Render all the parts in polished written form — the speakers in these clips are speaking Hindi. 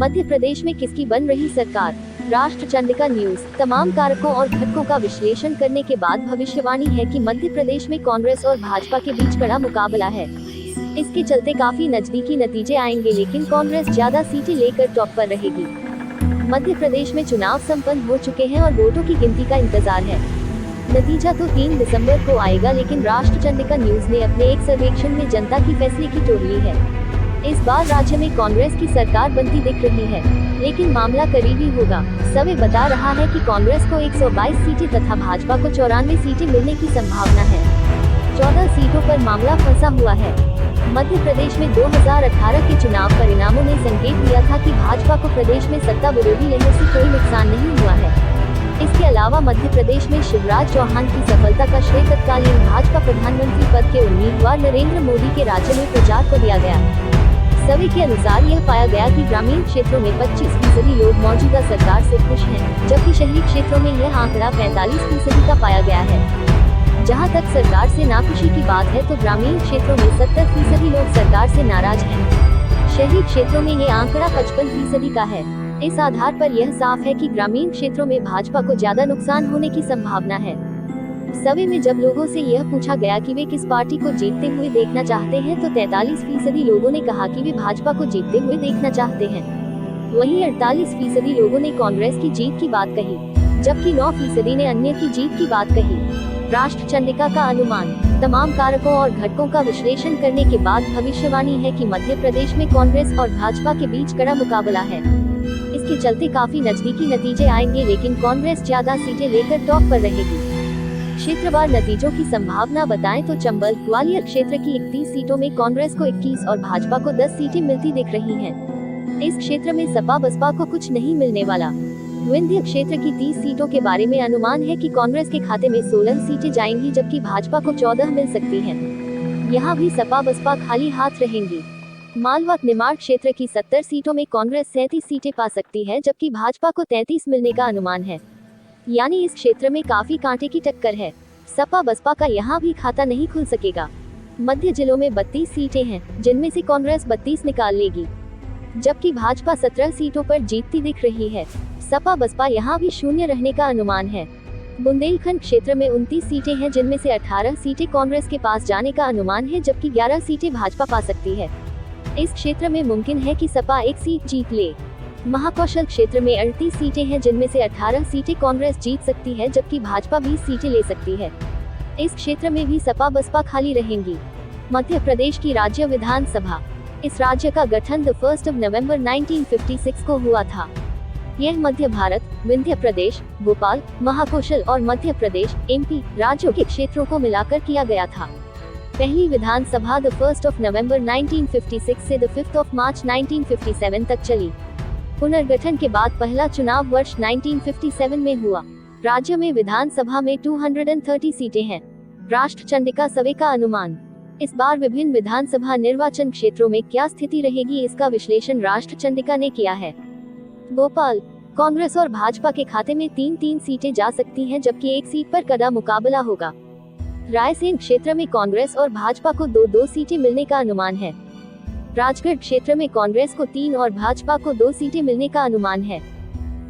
मध्य प्रदेश में किसकी बन रही सरकार? राष्ट्र चंडिका न्यूज। तमाम कारकों और घटकों का विश्लेषण करने के बाद भविष्यवाणी है कि मध्य प्रदेश में कांग्रेस और भाजपा के बीच कड़ा मुकाबला है। इसके चलते काफी नजदीकी नतीजे आएंगे, लेकिन कांग्रेस ज्यादा सीटें लेकर टॉप पर रहेगी। मध्य प्रदेश में चुनाव संपन्न हो चुके हैं और वोटों की गिनती का इंतजार है। नतीजा तो 3 दिसंबर को आएगा, लेकिन राष्ट्र चंडिका न्यूज ने अपने एक सर्वेक्षण में जनता की फैसले की टोल ली है। इस बार राज्य में कांग्रेस की सरकार बनती दिख रही है, लेकिन मामला करीबी होगा। सर्वे बता रहा है कि कांग्रेस को 122 सीटें तथा भाजपा को 94 सीटें मिलने की संभावना है। 14 सीटों पर मामला फंसा हुआ है। मध्य प्रदेश में 2018 के चुनाव परिणामों ने संकेत दिया था कि भाजपा को प्रदेश में सत्ता विरोधी लहर से कोई नुकसान नहीं हुआ है। इसके अलावा मध्य प्रदेश में शिवराज चौहान की सफलता का श्रेय तत्कालीन भाजपा प्रधानमंत्री पद के उम्मीदवार नरेंद्र मोदी के राज्य में प्रचार को दिया गया। सर्वे के अनुसार यह पाया गया कि ग्रामीण क्षेत्रों में 25% लोग मौजूदा सरकार से खुश हैं, जबकि शहरी क्षेत्रों में यह आंकड़ा 45% का पाया गया है। जहां तक सरकार से नाखुशी की बात है, तो ग्रामीण क्षेत्रों में 70% लोग सरकार से नाराज हैं। शहरी क्षेत्रों में ये आंकड़ा 55% का है। इस आधार पर यह साफ है कि ग्रामीण क्षेत्रों में भाजपा को ज्यादा नुकसान होने की संभावना है। सर्वे में जब लोगों से यह पूछा गया कि वे किस पार्टी को जीतते हुए देखना चाहते हैं, तो 43% लोगों ने कहा कि वे भाजपा को जीतते हुए देखना चाहते हैं। वहीं 48% लोगों ने कांग्रेस की जीत की बात कही, जबकि 9% ने अन्य की जीत की बात कही। राष्ट्र चंडिका का अनुमान। तमाम कारकों और घटकों का विश्लेषण करने के बाद भविष्यवाणी है कि मध्य प्रदेश में कांग्रेस और भाजपा के बीच कड़ा मुकाबला है। इसके चलते काफी नजदीकी नतीजे आएंगे, लेकिन कांग्रेस ज्यादा सीटें लेकर टॉप पर रहेगी। क्षेत्रवार नतीजों की संभावना बताएं तो चंबल ग्वालियर क्षेत्र की 31 सीटों में कांग्रेस को 21 और भाजपा को 10 सीटें मिलती दिख रही हैं। इस क्षेत्र में सपा बसपा को कुछ नहीं मिलने वाला। विंध्य क्षेत्र की 30 सीटों के बारे में अनुमान है कि कांग्रेस के खाते में 16 सीटें जाएंगी, जबकि भाजपा को 14 मिल सकती हैं। यहाँ भी सपा बसपा खाली हाथ रहेंगी। मालवा निमाड़ क्षेत्र की 70 सीटों में कांग्रेस 37 सीटें पा सकती है, जबकि भाजपा को 33 मिलने का अनुमान है। यानी इस क्षेत्र में काफी कांटे की टक्कर है। सपा बसपा का यहाँ भी खाता नहीं खुल सकेगा। मध्य जिलों में 32 सीटें हैं, जिनमें से कांग्रेस 32 निकाल लेगी, जबकि भाजपा 17 सीटों पर जीतती दिख रही है। सपा बसपा यहाँ भी शून्य रहने का अनुमान है। बुंदेलखंड क्षेत्र में 29 सीटें हैं, जिनमें से 18 सीटें कांग्रेस के पास जाने का अनुमान है, जबकि 11 सीटें भाजपा पा सकती है। इस क्षेत्र में मुमकिन है कि सपा 1 सीट जीत ले। महाकौशल क्षेत्र में 38 सीटें हैं, जिनमें से 18 सीटें कांग्रेस जीत सकती है, जबकि भाजपा 20 सीटें ले सकती है। इस क्षेत्र में भी सपा बसपा खाली रहेंगी। मध्य प्रदेश की राज्य विधानसभा। इस राज्य का गठन 1 नवंबर 1956 को हुआ था। यह मध्य भारत, विंध्य प्रदेश, भोपाल, महाकौशल और मध्य प्रदेश (MP) राज्यों के क्षेत्रों को मिलाकर किया गया था। पहली विधानसभा 1 नवंबर 1956 से 5 मार्च 1957 तक चली। पुनर्गठन के बाद पहला चुनाव वर्ष 1957 में हुआ। राज्य में विधानसभा में 230 सीटें हैं। राष्ट्र चंडिका सर्वे का अनुमान। इस बार विभिन्न विधानसभा निर्वाचन क्षेत्रों में क्या स्थिति रहेगी, इसका विश्लेषण राष्ट्र चंडिका ने किया है। भोपाल कांग्रेस और भाजपा के खाते में 3-3 सीटें जा सकती हैं, जबकि 1 सीट पर कड़ा मुकाबला होगा। रायसेन क्षेत्र में कांग्रेस और भाजपा को 2-2 सीटें मिलने का अनुमान है। राजगढ़ क्षेत्र में कांग्रेस को 3 और भाजपा को 2 सीटें मिलने का अनुमान है।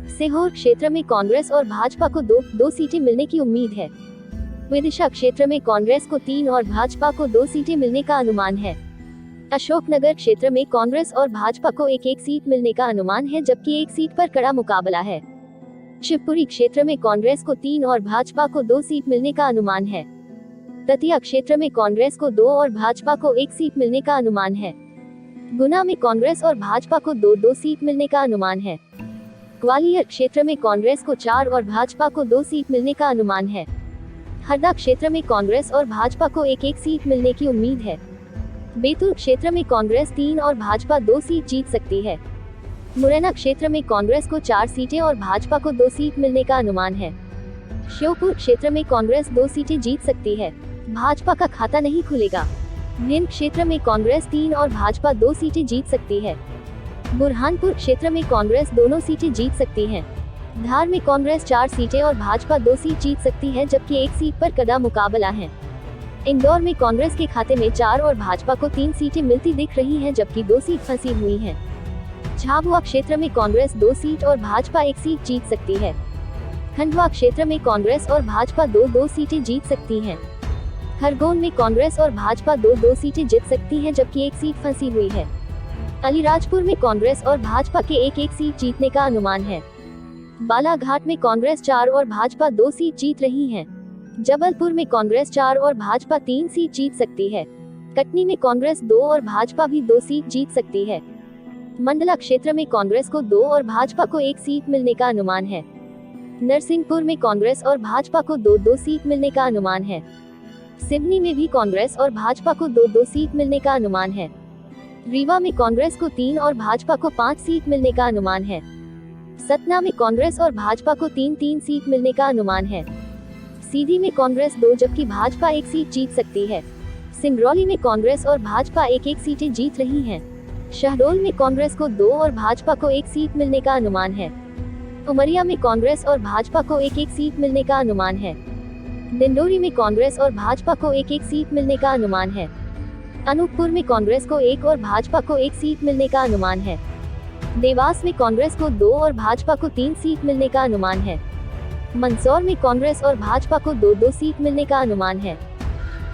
सीहोर क्षेत्र में कांग्रेस और भाजपा को 2 सीटें मिलने की उम्मीद है। विदिशा क्षेत्र में कांग्रेस को 3 और भाजपा को 2 सीटें मिलने का अनुमान है। अशोकनगर क्षेत्र में कांग्रेस और भाजपा को 1-1 सीट मिलने का अनुमान है, जबकि 1 सीट पर कड़ा मुकाबला है। शिवपुरी क्षेत्र में कांग्रेस को 3 और भाजपा को 2 सीट मिलने का अनुमान है। दतिया क्षेत्र में कांग्रेस को 2 और भाजपा को 1 सीट मिलने का अनुमान है। गुना में कांग्रेस और भाजपा को 2-2 सीट मिलने का अनुमान है। ग्वालियर क्षेत्र में कांग्रेस को 4 और भाजपा को 2 सीट मिलने का अनुमान है। हरदा क्षेत्र में कांग्रेस और भाजपा को 1-1 सीट मिलने की उम्मीद है। बैतूल क्षेत्र में कांग्रेस 3 और भाजपा 2 सीट जीत सकती है। मुरैना क्षेत्र में कांग्रेस को 4 सीटें और भाजपा को 2 सीट मिलने का अनुमान है। श्योपुर क्षेत्र में कांग्रेस 2 सीटें जीत सकती है, भाजपा का खाता नहीं खुलेगा। भिंड क्षेत्र में कांग्रेस 3 और भाजपा 2 सीटें जीत सकती है। बुरहानपुर क्षेत्र में कांग्रेस दोनों सीटें जीत सकती है। धार में कांग्रेस 4 सीटें और भाजपा 2 सीट जीत सकती है, जबकि 1 सीट पर कड़ा मुकाबला है। इंदौर में कांग्रेस के खाते में 4 और भाजपा को 3 सीटें मिलती दिख रही हैं, जबकि 2 सीट फंसी हुई हैं। झाबुआ क्षेत्र में कांग्रेस 2 सीट और भाजपा 1 सीट जीत सकती है। खंडवा क्षेत्र में कांग्रेस और भाजपा 2-2 सीटें जीत सकती हैं। खरगोन में कांग्रेस और भाजपा 2-2 सीटें जीत सकती हैं, जबकि 1 सीट फंसी हुई है। अलीराजपुर में कांग्रेस और भाजपा के 1-1 सीट जीतने का अनुमान है। बालाघाट में कांग्रेस 4 और भाजपा 2 सीट जीत रही है। जबलपुर में कांग्रेस 4 और भाजपा 3 सीट जीत सकती है। कटनी में कांग्रेस 2 और भाजपा भी 2 सीट जीत सकती है। मंडला क्षेत्र में कांग्रेस को 2 और भाजपा को 1 सीट मिलने का अनुमान है। नरसिंहपुर में कांग्रेस और भाजपा को 2-2 सीट मिलने का अनुमान है। सिवनी में भी कांग्रेस और भाजपा को 2-2 सीट मिलने का अनुमान है। रीवा में कांग्रेस को 3 और भाजपा को 5 सीट मिलने का अनुमान है। सतना में कांग्रेस और भाजपा को 3-3 सीट मिलने का अनुमान है। सीधी में कांग्रेस 2 जबकि भाजपा 1 सीट जीत सकती है। सिंगरौली में कांग्रेस और भाजपा 1-1 सीटें जीत रही हैं। शहडोल में कांग्रेस को 2 और भाजपा को 1 सीट मिलने का अनुमान है। उमरिया में कांग्रेस और भाजपा को 1-1 सीट मिलने का अनुमान है। डिंडोरी में कांग्रेस और भाजपा को 1-1 सीट मिलने का अनुमान है। अनूपपुर में कांग्रेस को 1 और भाजपा को 1 सीट मिलने का अनुमान है। देवास में कांग्रेस को 2 और भाजपा को 3 सीट मिलने का अनुमान है। मंदसौर में कांग्रेस और भाजपा को 2-2 सीट मिलने का अनुमान है।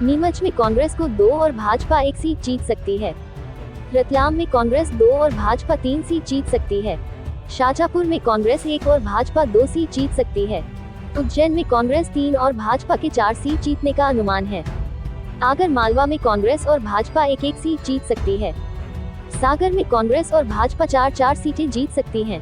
नीमच में कांग्रेस को 2 और भाजपा 1 सीट जीत सकती है। रतलाम में कांग्रेस 2 और भाजपा 3 सीट जीत सकती है। शाजापुर में कांग्रेस 1 और भाजपा 2 सीट जीत सकती है। उज्जैन में कांग्रेस 3 और भाजपा के 4 सीट जीतने का अनुमान है। आगर मालवा में कांग्रेस और भाजपा 1-1 सीट जीत सकती है। सागर में कांग्रेस और भाजपा 4-4 सीटें जीत सकती हैं।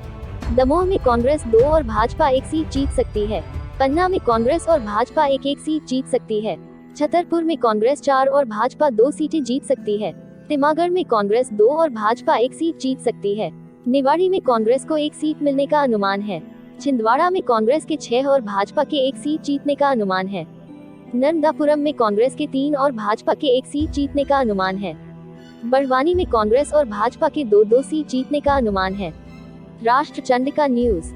दमोह में कांग्रेस 2 और भाजपा 1 सीट जीत सकती है। पन्ना में कांग्रेस और भाजपा 1-1 सीट जीत सकती है। छतरपुर में कांग्रेस 4 और भाजपा 2 सीटें जीत सकती है। टिमागढ़ में कांग्रेस 2 और भाजपा 1 सीट जीत सकती है। निवाड़ी में कांग्रेस को 1 सीट मिलने का अनुमान है। छिंदवाड़ा में कांग्रेस के 6 और भाजपा के 1 सीट जीतने का अनुमान है। नर्मदापुरम में कांग्रेस के 3 और भाजपा के 1 सीट जीतने का अनुमान है। बड़वानी में कांग्रेस और भाजपा के 2-2 सीट जीतने का अनुमान है। राष्ट्र चंडिका न्यूज।